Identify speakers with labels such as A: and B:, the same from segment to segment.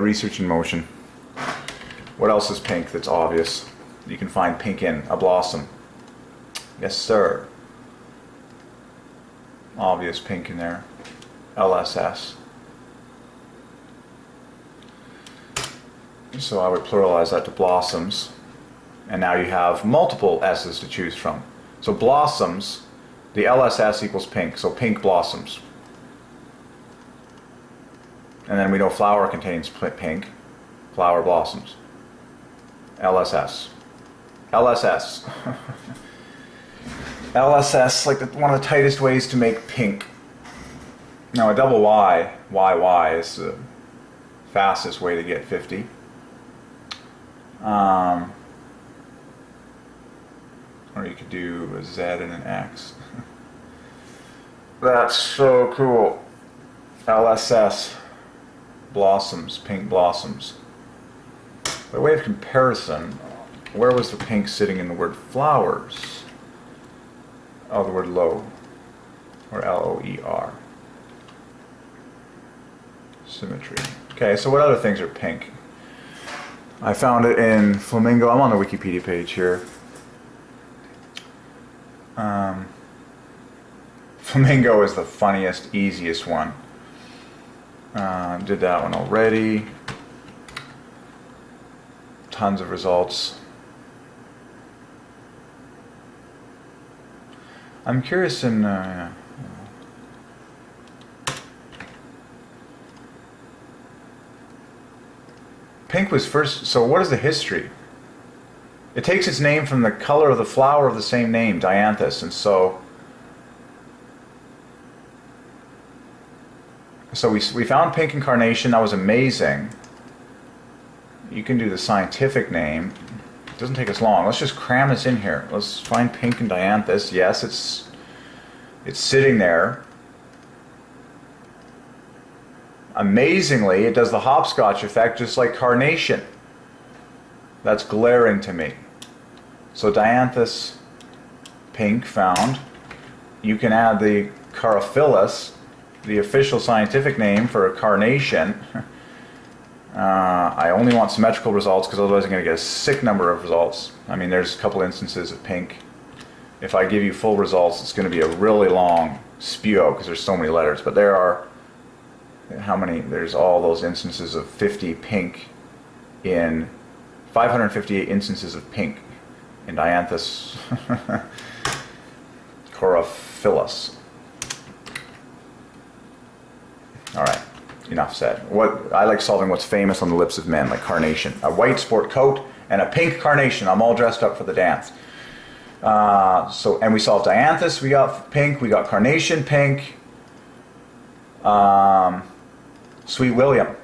A: Research in motion. What else is pink that's obvious? You can find pink in a blossom. Yes, sir. Obvious pink in there. LSS. So I would pluralize that to blossoms. And now you have multiple S's to choose from. So blossoms, the LSS equals pink. So pink blossoms. And then we know flower contains pink. Flower blossoms. LSS. LSS. LSS, like one of the tightest ways to make pink. Now a double Y, YY, is the fastest way to get 50. Or you could do a Z and an X. That's so cool. LSS. Blossoms, pink blossoms. By way of comparison, where was the pink sitting in the word flowers? Oh, the word low, or L-O-E-R. Symmetry. Okay, so what other things are pink? I found it in flamingo. I'm on the Wikipedia page here. Flamingo is the funniest, easiest one. Did that one already. Tons of results. I'm curious in pink was first. So what is the history? It takes its name from the color of the flower of the same name, dianthus, and so we found pink in carnation. That was amazing. You can do the scientific name. It doesn't take us long. Let's just cram this in here. Let's find pink in dianthus. Yes, it's sitting there. Amazingly, it does the hopscotch effect just like carnation. That's glaring to me. So dianthus, pink found. You can add the Carophilus, the official scientific name for a carnation. I only want symmetrical results because otherwise I'm going to get a sick number of results. I mean, there's a couple instances of pink. If I give you full results, it's going to be a really long spew out because there's so many letters. But there are, how many? There's all those instances of 50 pink in 558 instances of pink in dianthus Carophilus. All right, enough said. What I like solving what's famous on the lips of men, like carnation. A white sport coat and a pink carnation. I'm all dressed up for the dance. And we solved dianthus. We got pink. We got carnation pink. Sweet William.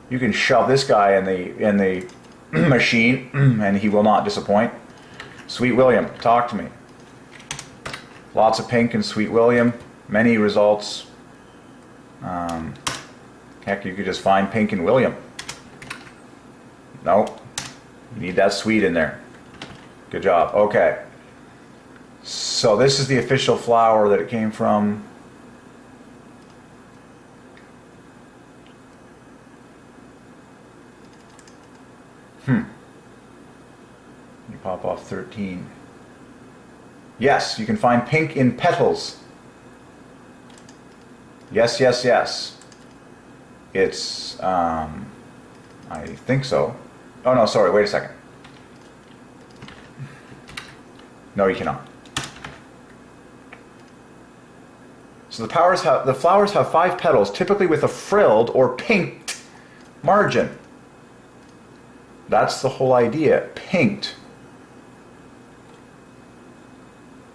A: You can shove this guy in the machine, and he will not disappoint. Sweet William, talk to me. Lots of pink in Sweet William. Many results. Heck, you could just find pink in William. Nope. You need that sweet in there. Good job. Okay. So this is the official flower that it came from. You pop off 13. Yes, you can find pink in petals. Yes, yes, yes. It's, I think so. Oh no, sorry, wait a second. No, you cannot. So the flowers have 5 petals, typically with a frilled or pinked margin. That's the whole idea, pinked.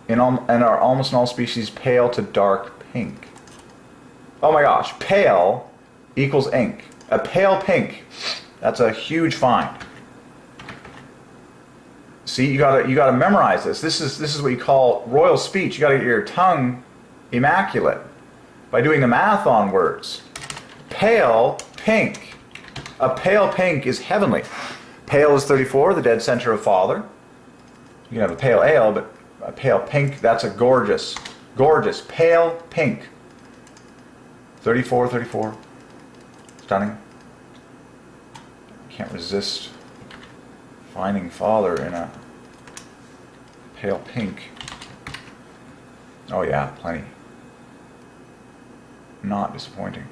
A: And are almost in all species pale to dark pink. Oh my gosh, pale equals ink. A pale pink. That's a huge find. See, you gotta memorize this. This is what you call royal speech. You gotta get your tongue immaculate by doing the math on words. Pale pink. A pale pink is heavenly. Pale is 34, the dead center of Father. You can have a pale ale, but a pale pink, that's a gorgeous, gorgeous pale pink. 34, 34. Stunning. Can't resist finding Father in a pale pink. Oh yeah, plenty. Not disappointing.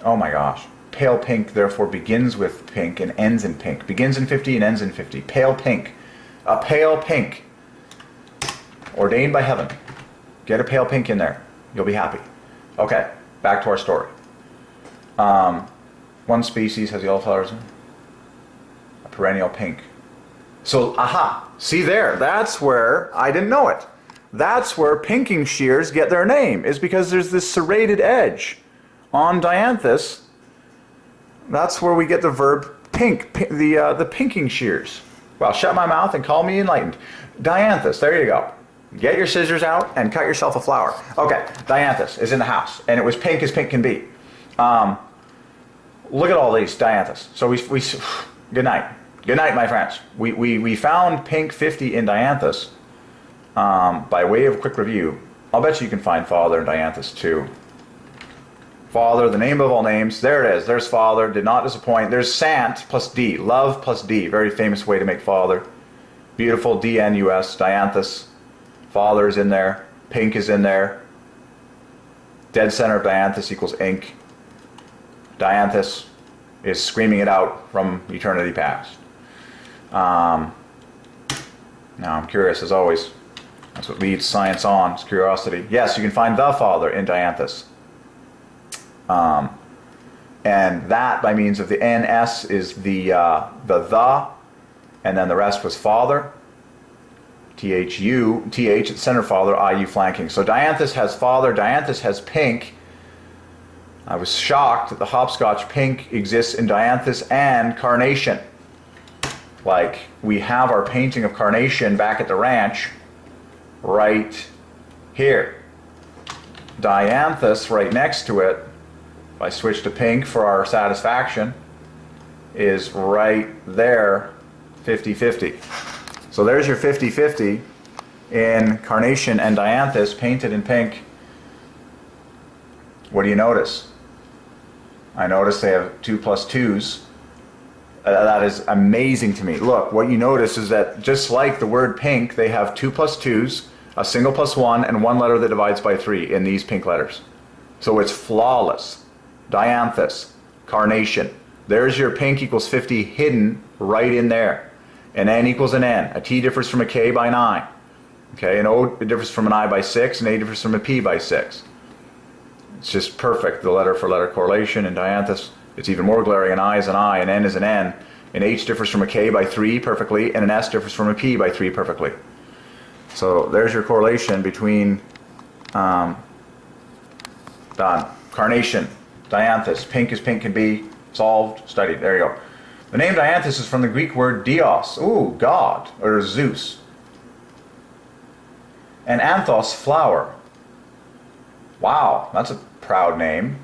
A: Oh my gosh. Pale pink therefore begins with pink and ends in pink. Begins in 50 and ends in 50. Pale pink. A pale pink. Ordained by heaven. Get a pale pink in there. You'll be happy. Okay, back to our story. One species has yellow flowers. A perennial pink. So, aha. See there. That's where, I didn't know it. That's where pinking shears get their name. Is because there's this serrated edge on dianthus. That's where we get the verb pink, the pinking shears. Well, shut my mouth and call me enlightened. Dianthus, there you go. Get your scissors out and cut yourself a flower. Okay, dianthus is in the house, and it was pink as pink can be. Look at all these dianthus. So we good night. Good night, my friends. We found pink 50 in dianthus. By way of a quick review, I'll bet you can find Father in dianthus too. Father, the name of all names. There it is. There's Father. Did not disappoint. There's Sant plus D. Love plus D. Very famous way to make Father. Beautiful D-N-U-S. Dianthus. Father is in there. Pink is in there. Dead center of dianthus equals ink. Dianthus is screaming it out from eternity past. Now I'm curious as always. That's what leads science on, is curiosity. Yes, you can find the Father in dianthus. And that, by means of the NS, is the, and then the rest was Father. THU, TH at center Father, IU flanking. So dianthus has Father, dianthus has pink. I was shocked that the hopscotch pink exists in dianthus and carnation. Like, we have our painting of carnation back at the ranch right here. Dianthus right next to it, if I switch to pink for our satisfaction, is right there, 50-50. So there's your 50-50 in carnation and dianthus painted in pink. What do you notice? I notice they have 2 plus 2s. That is amazing to me. Look, what you notice is that just like the word pink, they have 2 plus 2s, a single plus 1, and one letter that divides by 3 in these pink letters. So it's flawless. Dianthus, carnation. There's your pink equals 50 hidden right in there. An N equals an N. A T differs from a K by 9. Okay, an O differs from an I by 6, and A differs from a P by 6. It's just perfect, the letter for letter correlation in dianthus. It's even more glaring. An I is an I, an N is an N. An H differs from a K by 3 perfectly, and an S differs from a P by 3 perfectly. So there's your correlation between done. Carnation, dianthus, pink as pink can be, solved, studied. There you go. The name dianthus is from the Greek word dios, ooh, God, or Zeus. And anthos, flower. Wow, that's a proud name.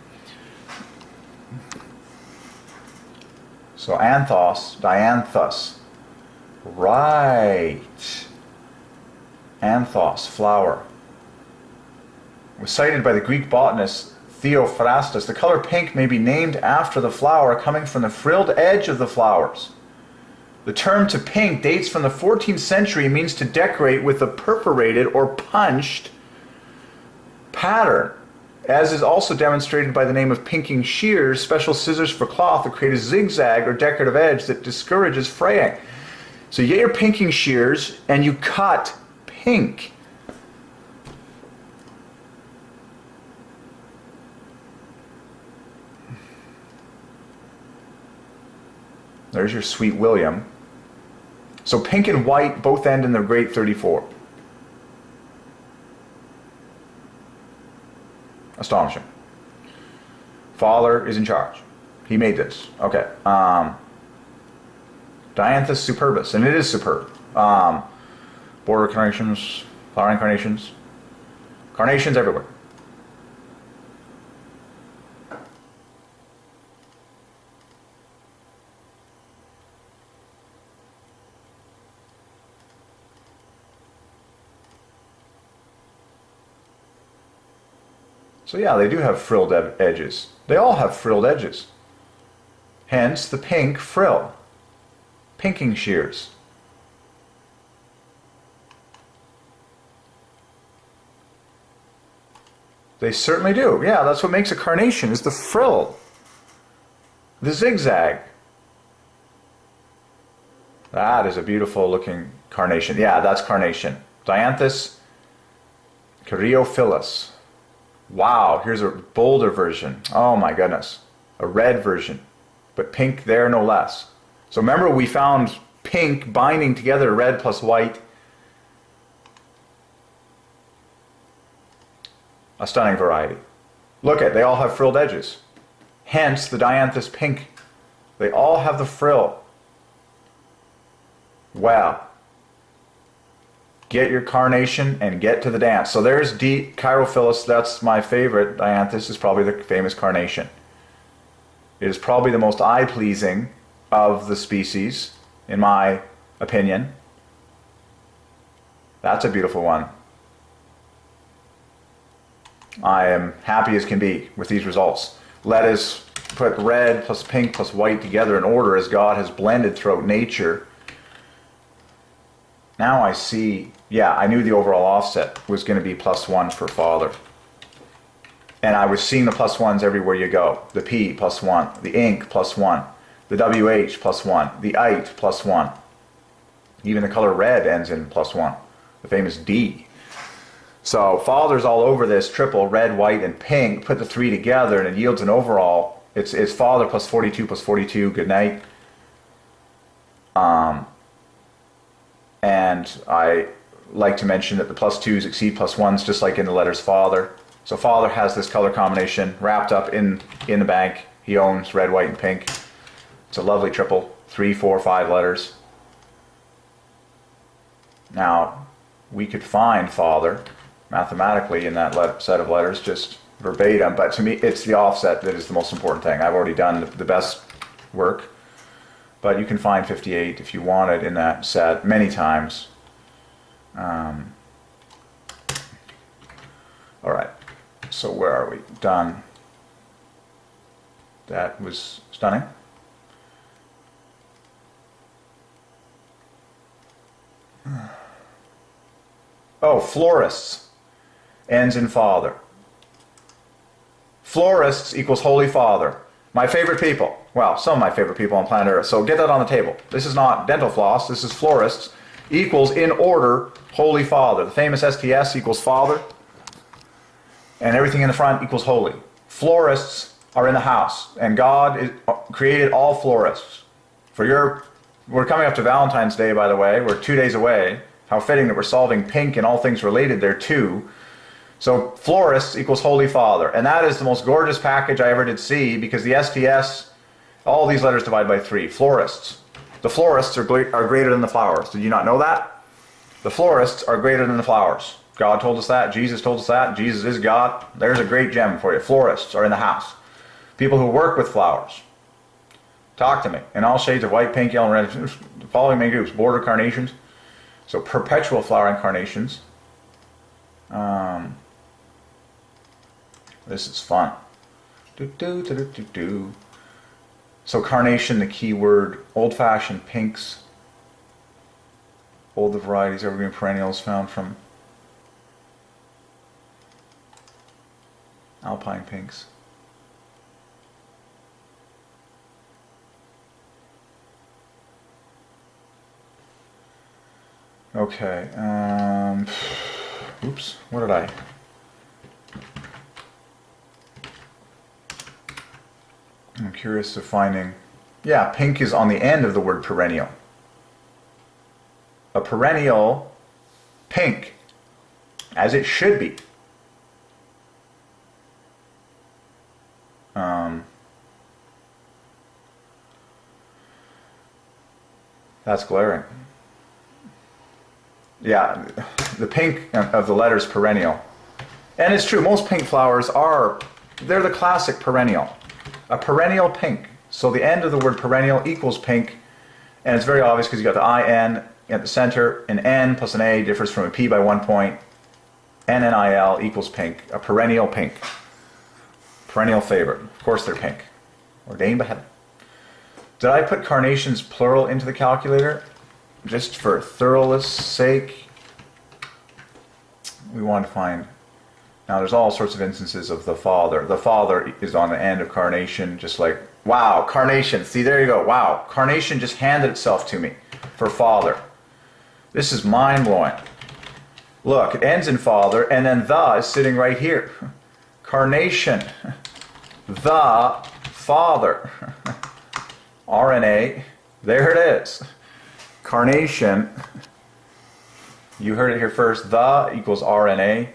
A: So anthos, dianthus. Right. Anthos, flower. It was cited by the Greek botanist Theophrastus. The color pink may be named after the flower, coming from the frilled edge of the flowers. The term to pink dates from the 14th century and means to decorate with a perforated or punched pattern, as is also demonstrated by the name of pinking shears, special scissors for cloth that create a zigzag or decorative edge that discourages fraying. So you get your pinking shears and you cut pink. There's your sweet William. So pink and white both end in the great 34. Astonishing. Father is in charge. He made this. Okay. Dianthus superbus, and it is superb. Border carnations, flowering carnations. Carnations everywhere. So yeah, they do have frilled edges. They all have frilled edges. Hence the pink frill. Pinking shears. They certainly do. Yeah, that's what makes a carnation, is the frill. The zigzag. That is a beautiful looking carnation. Yeah, that's carnation. Dianthus caryophyllus. Wow, here's a bolder version. Oh my goodness. A red version. But pink there no less. So remember we found pink binding together red plus white. A stunning variety. Look at, they all have frilled edges. Hence the Dianthus pink. They all have the frill. Wow. Get your carnation and get to the dance. So there's D. Chirophilus. That's my favorite. Dianthus is probably the famous carnation. It is probably the most eye-pleasing of the species, in my opinion. That's a beautiful one. I am happy as can be with these results. Let us put red plus pink plus white together in order as God has blended throughout nature. Now I see, yeah, I knew the overall offset was going to be +1 for Father. And I was seeing the +1s everywhere you go. The P +1, the ink +1, the WH +1, the ite +1. Even the color red ends in +1, the famous D. So Father's all over this triple, red, white, and pink. Put the three together and it yields an overall. It's Father +42 +42, good night. And I like to mention that the +2s exceed +1s, just like in the letters Father. So Father has this color combination wrapped up in the bank. He owns red, white, and pink. It's a lovely triple, 3, 4, 5 letters. Now, we could find Father mathematically in that set of letters, just verbatim, but to me it's the offset that is the most important thing. I've already done the best work, but you can find 58 if you wanted in that set many times. All right, so where are we? Done. That was stunning. Oh, florists ends in Father. Florists equals Holy Father. My favorite people. Well, some of my favorite people on planet Earth. So get that on the table. This is not dental floss. This is florists equals in order Holy Father. The famous STS equals Father. And everything in the front equals holy. Florists are in the house. And God created all florists. We're coming up to Valentine's Day, by the way. We're 2 days away. How fitting that we're solving pink and all things related there too. So florists equals Holy Father. And that is the most gorgeous package I ever did see, because the STS, all these letters divide by 3. Florists. The florists are greater than the flowers. Did you not know that? The florists are greater than the flowers. God told us that. Jesus told us that. Jesus is God. There's a great gem for you. Florists are in the house. People who work with flowers. Talk to me. In all shades of white, pink, yellow, and red. The following main groups. Border carnations. So perpetual flowering carnations. This is fun. So carnation, the key word. Old-fashioned pinks. Older varieties, evergreen perennials found from alpine pinks. Okay. Oops. What did I? I'm curious of finding. Yeah, pink is on the end of the word perennial. A perennial pink, as it should be. That's glaring. Yeah, the pink of the letters perennial. And it's true, most pink flowers they're the classic perennial. A perennial pink. So the end of the word perennial equals pink, and it's very obvious because you got the IN at the center. An N plus an A differs from a P by 1 point. NNIL equals pink. A perennial pink. Perennial favorite. Of course they're pink. Ordained by heaven. Did I put carnations plural into the calculator? Just for thoroughness sake, we want to find. Now there's all sorts of instances of the Father. The Father is on the end of carnation, just like, wow, carnation. See, there you go. Wow, carnation just handed itself to me for Father. This is mind-blowing. Look, it ends in Father, and then the is sitting right here. Carnation. The Father. RNA. There it is. Carnation. You heard it here first. The equals RNA.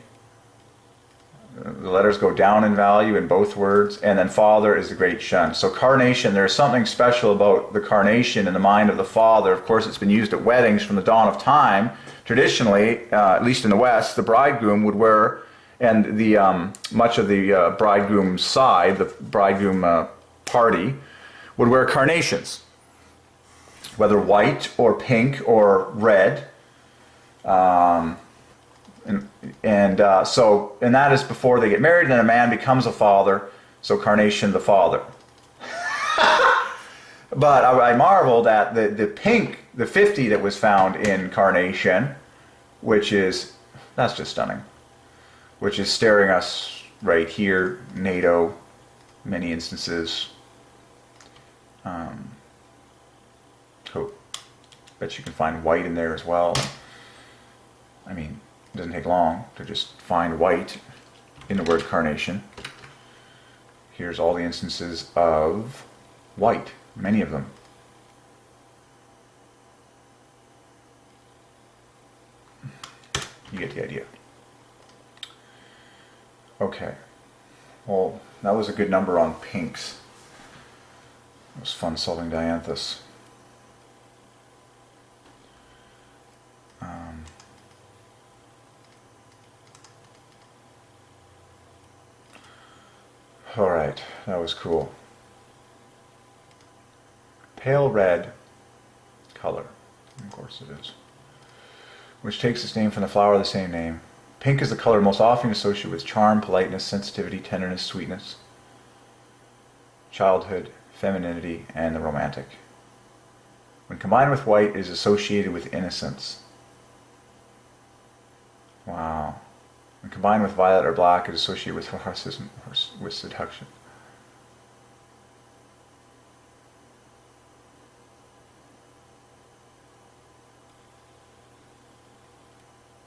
A: The letters go down in value in both words, and then Father is the great shun. So carnation, there's something special about the carnation in the mind of the Father. Of course, it's been used at weddings from the dawn of time. Traditionally, at least in the West, the bridegroom would wear, and the much of the bridegroom's side, the bridegroom party, would wear carnations, whether white or pink or red. And that is before they get married, and then a man becomes a father, so carnation the father. But I marveled at the pink, the 50 that was found in carnation, that's just stunning, which is staring us right here, NATO, many instances. Hope. Bet you can find white in there as well. I mean, it doesn't take long to just find white in the word carnation. Here's all the instances of white, many of them. You get the idea. Okay. Well, that was a good number on pinks. It was fun solving dianthus. All right, that was cool. Pale red color, of course it is, which takes its name from the flower of the same name. Pink is the color most often associated with charm, politeness, sensitivity, tenderness, sweetness, childhood, femininity, and the romantic. When combined with white, it is associated with innocence. Wow. When combined with violet or black, it is associated with narcissism or with seduction.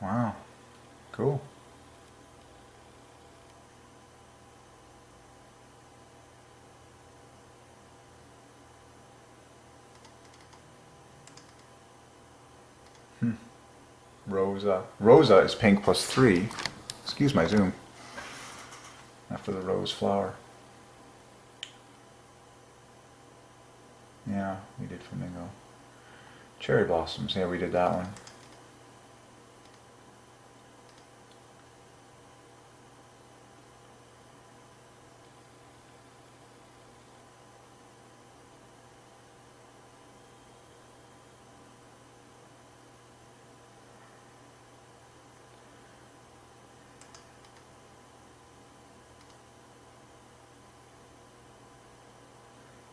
A: Wow. Cool. Rosa. Rosa is pink plus 3. Excuse my zoom. After the rose flower. Yeah, we did flamingo. Cherry blossoms. Yeah, we did that one.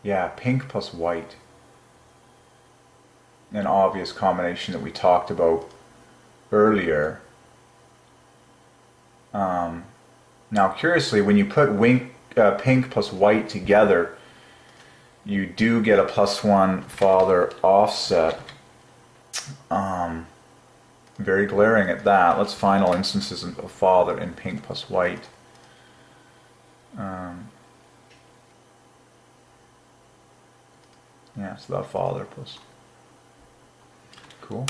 A: Yeah, pink plus white. An obvious combination that we talked about earlier. Now, curiously, when you put pink plus white together, you do get a +1 father offset. Very glaring at that. Let's find all instances of father in pink plus white. Yeah, it's the father plus. Cool.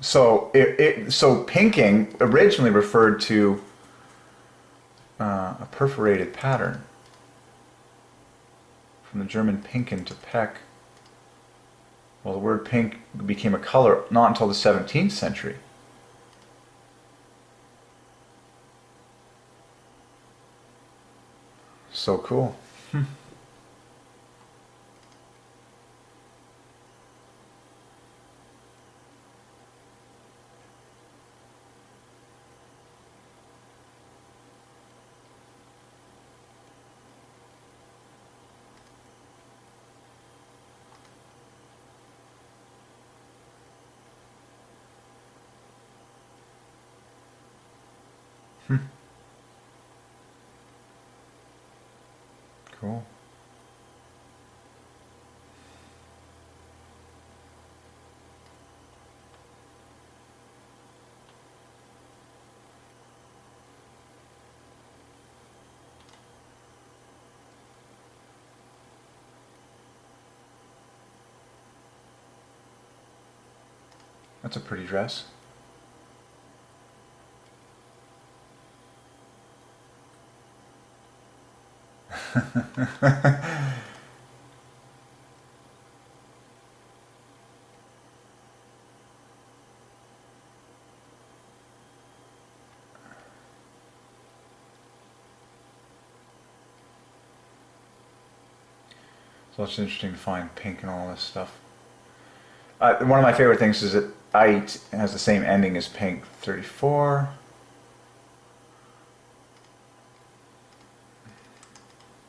A: So pinking originally referred to a perforated pattern, from the German pinken to peck. Well, the word pink became a color not until the 17th century. So cool. Cool. That's a pretty dress. So it's interesting to find pink and all this stuff. One of my favorite things is that IT has the same ending as pink 34.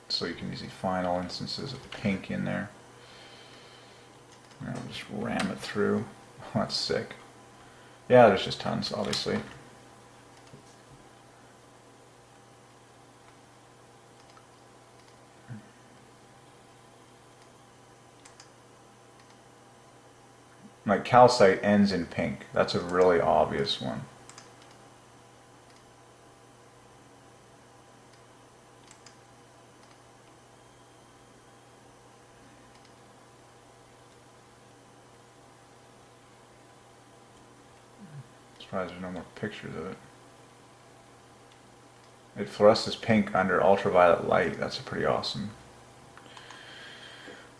A: So you can easily find all instances of pink in there. And I'll just ram it through. Oh, that's sick. Yeah, there's just tons, obviously. Like calcite ends in pink. That's a really obvious one. Surprised there's no more pictures of it. It fluoresces pink under ultraviolet light. That's pretty awesome.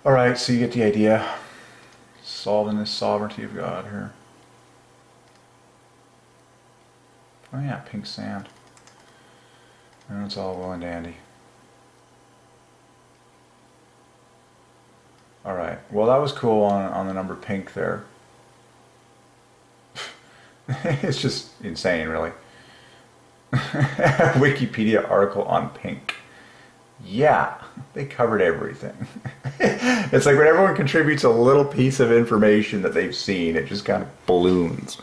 A: Alright, so you get the idea. Solving this sovereignty of God here. Oh yeah, pink sand. And it's all well and dandy. Alright, well that was cool on the number pink there. It's just insane, really. Wikipedia article on pink. Yeah, they covered everything. It's like when everyone contributes a little piece of information that they've seen, it just kind of balloons.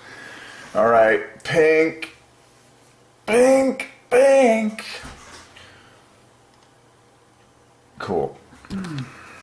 A: Alright, pink. Pink, pink. Cool.